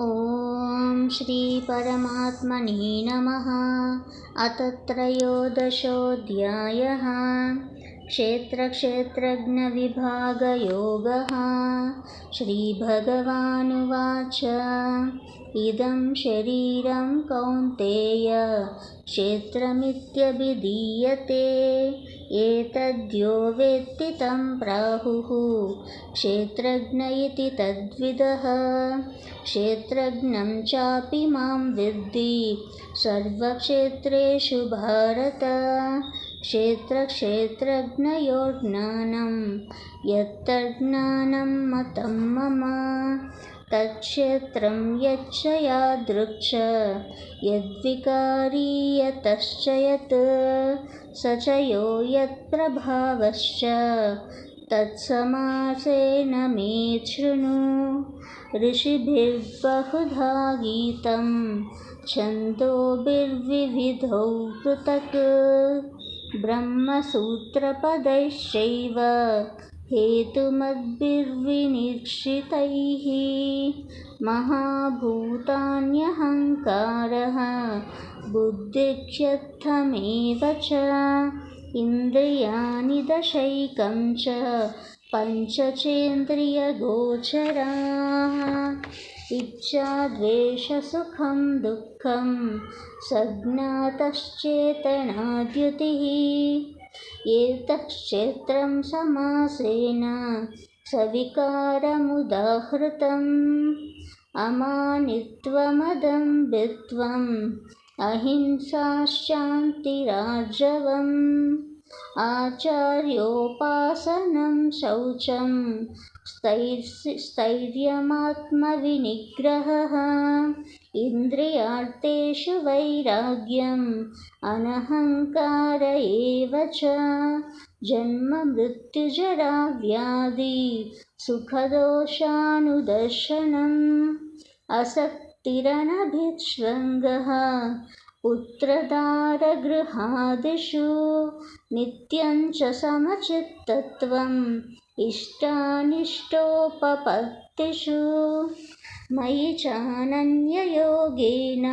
ॐ श्री परमात्मने नमः। अथ त्रयोदशोऽध्यायः। क्षेत्रक्षेत्रज्ञविभागयोगः। श्रीभगवानुवाच इदं शरीरं कौन्तेय क्षेत्रमित्यभिधीयते। एतद्यो वेत्ति तं प्राहुः क्षेत्रज्ञ इति तद्विदः। क्षेत्रज्ञं चापि मां विद्धि सर्वक्षेत्रेषु भारत। क्षेत्रक्षेत्रज्ञयोर्ज्ञानं यत्तज्ज्ञानं मतं मम। तत्क्षेत्रं यच्च यादृक् यद्विकारी यतश्च यत् स च यो यत्प्रभावश्च तत्समासेन मे शृणु। ऋषिभिर्बहुधा गीतं छन्दोभिर्विविधौ पृथक् ब्रह्मसूत्रपदैश्चैव हेतुमद्भिर्विनिश्चितैः। महाभूतान्यहङ्कारः बुद्धिक्षेत्रमेव च इन्द्रियाणि दशैकं च पञ्चचेन्द्रियगोचराः। इच्छा द्वेषसुखं दुःखं सज्ञातश्चेतनाद्युतिः। एतत्क्षेत्रं समासेन सविकारमुदाहृतम्। अमानित्वमदम्भित्वम् अहिंसा शान्तिरार्जवम् आचार्योपासनं शौचं स्थैर्यमात्मविनिग्रहः। इन्द्रियार्थेषु वैराग्यम् अनहङ्कार एव च। जन्ममृत्युजरा व्याधि सुखदोषानुदर्शनम् असक्तिरनभिष्वङ्गः पुत्रदारगृहादिषु। नित्यं च समचित्तत्वम् इष्टानिष्टोपपत्तिषु। मयि चानन्ययोगेन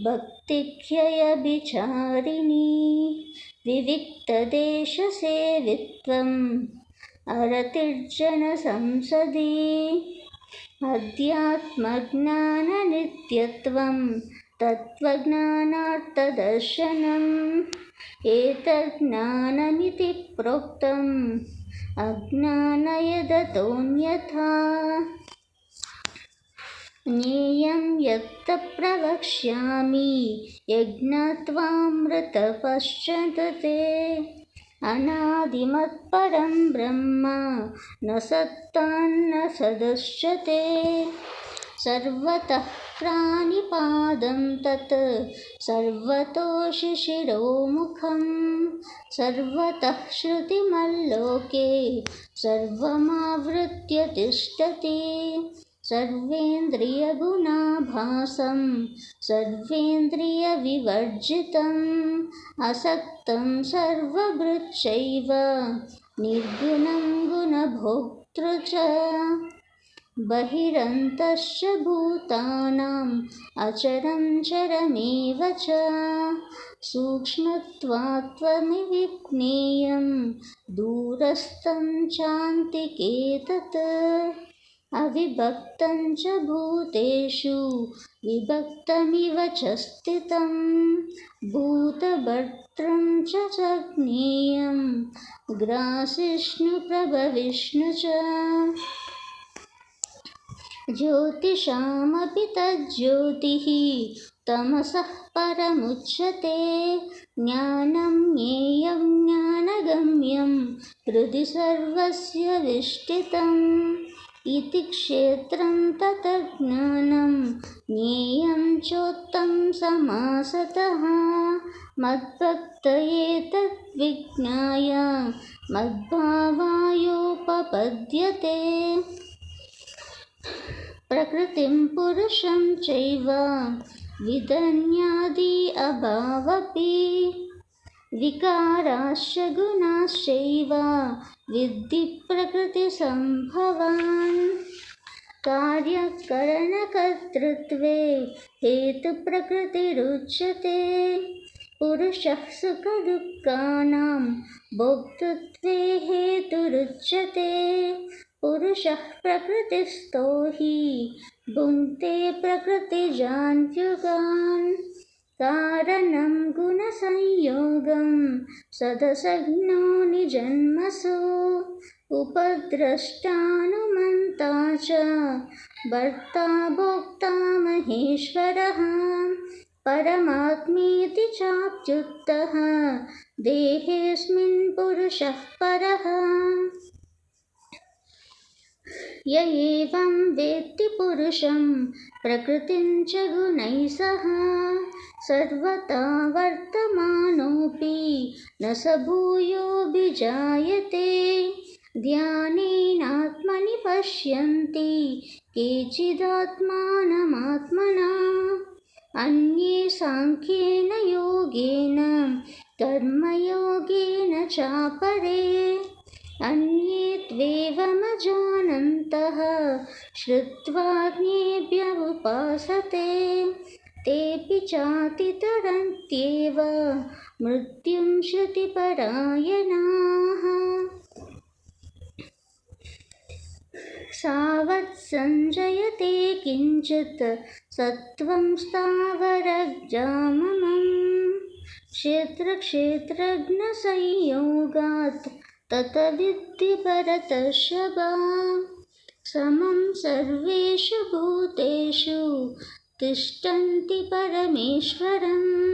भक्तिह्ययभिचारिणी। विविक्तदेशसेवित्वम् अरतिर्जनसंसदि। अध्यात्मज्ञाननित्यत्वं तत्त्वज्ञानार्थदर्शनम्। एतज्ज्ञानमिति प्रोक्तम् अज्ञानयदतोऽन्यथा। ज्ञेयं यत्त प्रवक्ष्यामि यज्ञात्वामृतपश्यन्ते। अनादिमत्परं ब्रह्म न सत्तान्न सदुच्यते। सर्वतः प्राणिपादं तत् सर्वतो शिशिरोमुखं। सर्वतः श्रुतिमल्लोके सर्वमावृत्य तिष्ठति। सर्वेन्द्रियगुणाभासं सर्वेन्द्रियविवर्जितम् असक्तं सर्वभृच्चैव निर्गुणं गुणभोक्तृ च। बहिरन्तश्च भूतानाम् अचरं चरमेव च। सूक्ष्मत्वात्त्वमिविज्ञेयं दूरस्थं चान्तिके तत्। अविभक्तं च भूतेषु विभक्तमिव च स्थितं। भूतभर्तृं च ज्ञेयं ग्रासिष्णुप्रभविष्णु च। ज्योतिषामपि तज्ज्योतिः तमसः परमुच्यते। ज्ञानं ज्ञेयं ज्ञानगम्यं हृदि सर्वस्य विष्ठितम्। इति क्षेत्रं ततज्ज्ञानं ज्ञेयं चोक्तं समासतः। मद्भक्तये तद्विज्ञाय मद्भावायोपपद्यते। प्रकृतिं पुरुषं चैव विदन्यादि अभावपि। विकाराश्च गुणाश्चैव विद्धि प्रकृतिसम्भवान्। कार्यकरणकर्तृत्वे हेतुप्रकृतिरुच्यते। पुरुषः सुखदुःखानां भोक्तृत्वे हेतुरुच्यते। पुरुषः प्रकृतिस्थो हि भुङ्क्ते प्रकृतिजान्युगान्। कारणं गुणसंयोगं सदसज्ञो निजन्मसु। उपद्रष्टानुमन्ता च भर्ता भोक्ता महेश्वरः। परमात्मेति चाप्युक्तः देहेऽस्मिन् पुरुषः परः। य एवं वेत्ति पुरुषं प्रकृतिं च गुणैः सह सर्वथा वर्तमानोऽपि न स भूयोऽभिजायते। ध्यानेनात्मनि पश्यन्ति केचिदात्मानमात्मना। अन्ये साङ्ख्येन योगेन कर्मयोगेन चापरे। अन्ये त्वेवमजानन्तः श्रुत्वा ज्ञेभ्यमुपासते। तेऽपि चातितरन्त्येव मृत्युं श्रुतिपरायणाः। सावत् सञ्जयते किञ्चित् सत्त्वं स्थावरजाममम्। क्षेत्रक्षेत्रज्ञसंयोगात् तत विद्धि भरतर्षभ। समं सर्वेषु भूतेषु तिष्ठन्ति परमेश्वरं।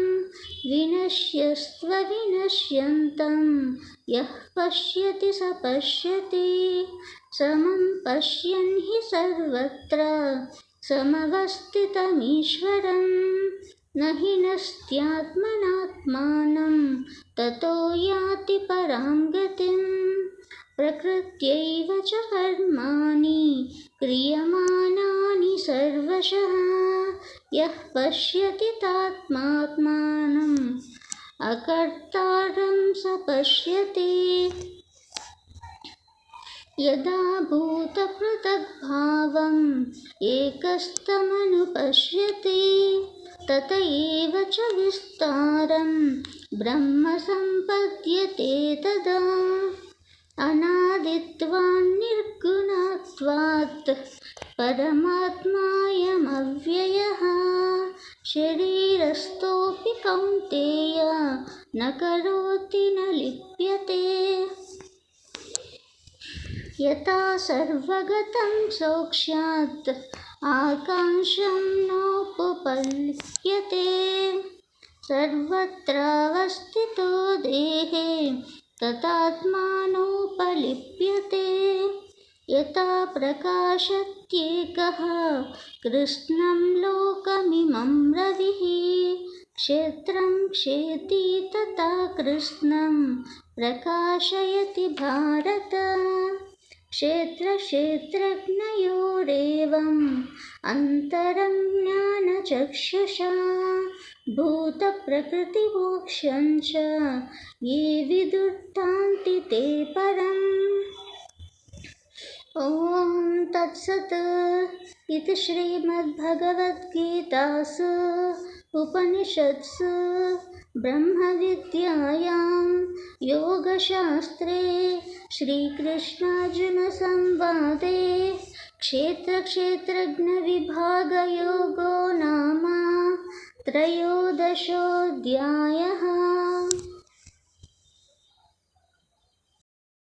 विनश्यस्त्वविनश्यन्तं यः पश्यति स पश्यति। समं पश्यन् हि सर्वत्र समवस्थितमीश्वरं। न हि नस्त्यात्मनात्मानं ततो याति परां गतिम्। प्रकृत्यैव च कर्माणि क्रियमाणानि सर्वशः। यः पश्यति तात्मात्मानम् अकर्तारं स पश्यति। यदा भूतपृथग्भावम् एकस्तमनुपश्यति तत एव च विस्तारं ब्रह्म सम्पद्यते तदा। अनादित्वान्निर्गुणत्वात् परमात्मायमव्ययः। शरीरस्थोऽपि कौन्तेय न करोति न लिप्यते। यथा सर्वगतं सोक्ष्यात् आकाशं नोपपल्यते। सर्वत्रावस्थितो देहे तथात्मानोपलिप्यते। यथा प्रकाशत्येकः कृत्स्नं लोकमिमं रविः। क्षेत्रं क्षेति तथा कृत्स्नं प्रकाशयति भारत। क्षेत्रक्षेत्रज्ञयोरेवम् अन्तरं ज्ञानचक्षुषा। भूतप्रकृतिमोक्षं च ये विदुर्तान्ति ते परम्। ॐ तत्सत् इति श्रीमद्भगवद्गीतासु उपनिषत्सु ब्रह्मविद्यायां योगशास्त्रे श्रीकृष्णार्जुनसंवादे क्षेत्रक्षेत्रज्ञविभागयोगो नाम त्रयोदशोऽध्यायः।